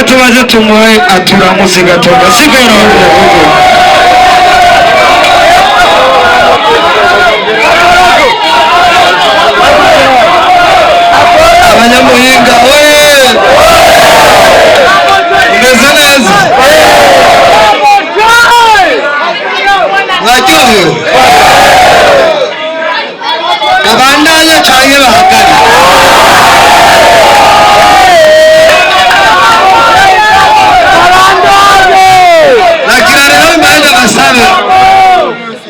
reka tubaze tumuhe aturamutse gatoga sibyo abanyamuhinga we umeze neza mwaryohewe abandanya canke bahagari nagira rero impande basabe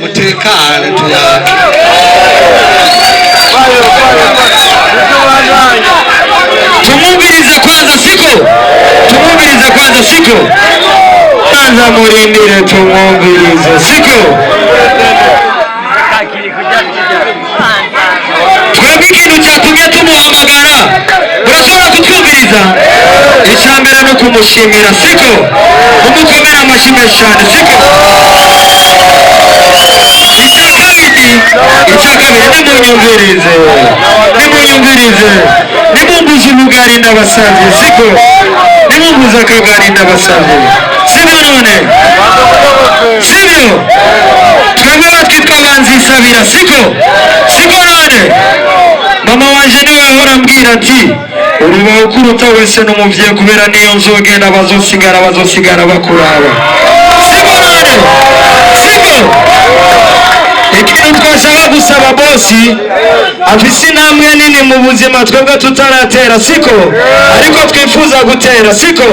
mutekane tuyake tumwumvirize kwanza siko kwanza murindire tumwumvirize siko twebwe ikintu cyatumye tumuhamagara urashobora kutwumviriza icya mbere no kumushimira siko umukomera amashyi menshi cyane siko icya kabiri nimunyumvirize nimumbuze ubugari ndabasabye siko nimumbuze akagari ndabasabye sibyo none sibyo twebwe batwitwa banzisabira siko none mama wanje niwe yahora ambwira ati urubaho kuruta wese n'umuvyeyi kubera niyo nzogenda bazosigara bakuraba siko none siko ikintu twashaka gusaba bosi afise intambwe nini mu buzima twebwe tutaratera siko ariko twifuza gutera siko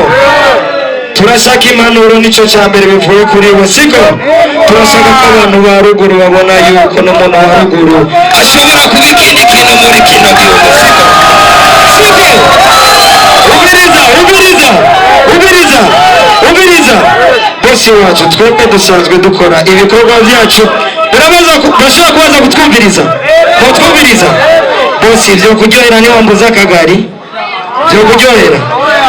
turashaka impanuro nicyo cya mbere bivuye kuri we siko turashaka ko abantu ba ruguru babona yuko n'umuntu wa ruguru ashobora kuba ikindi kintu muri kino gihugu siko ubiriza bosi wacu twebwe dusanzwe dukora ibikorwa byacu urashobora kubaza kutwumviriza bosi ibyo kuryohera niwambuza akagari byo kuryohera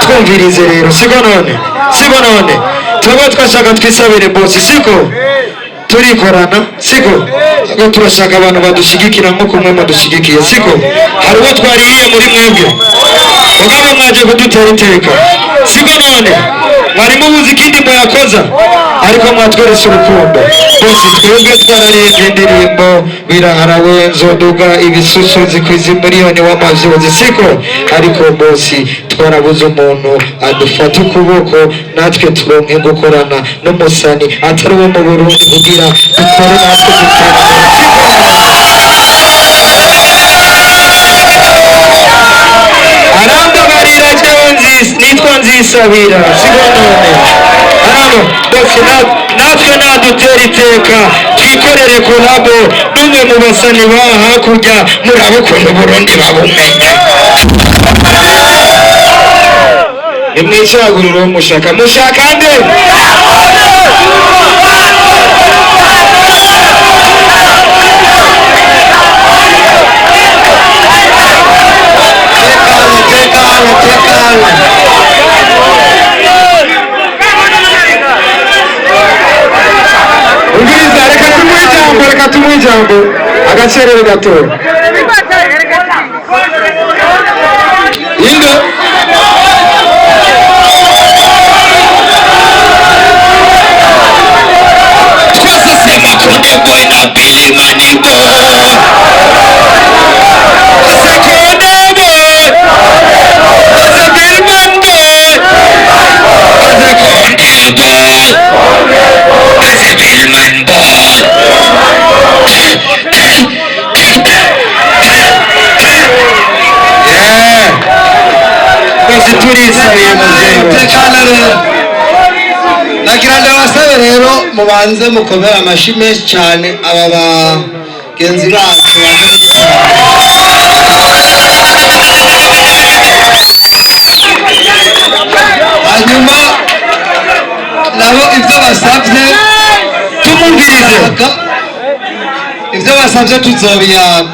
twumvirize rero siko none twebwe twashaka twisabire bosi siko turikorana siko turashaka abantu badushigikira nk'uko mwe mudushigikiye siko hari uwo twariye muri mwebwe mugabo mwaje kudutera iteka siko none mwari mubuze ikindi muyakoza ariko mwatweretse urukundo bose twebwe twararimbye indirimbo biraharawe nzoduga ibisusu zikwiza miliyoni w'amavyuzi siko ariko bosi twarabuze umuntu adufata ukuboko natwe turonke gukorana n'umusani atari uwo mu Burundi kugira dukore natwe arambabarira jewe nitwa nzisabira siko none arabo bose natwe nadutera iteka twikorere kolabo n'umwe mu basani baha hakurya murabe ukuntu Burundi babumenye nimwicaguriro mushaka nde reka tumuhe ijambo agacerere gatora inde twese sema konde boy na Billy Money boy nagira ndabasabe rero mubanze mukomera amashyi menshi cyane aba bagenzi bacu hanyuma nabo ibyo basabye tumumvirize ibyo basabye tuzobiyaga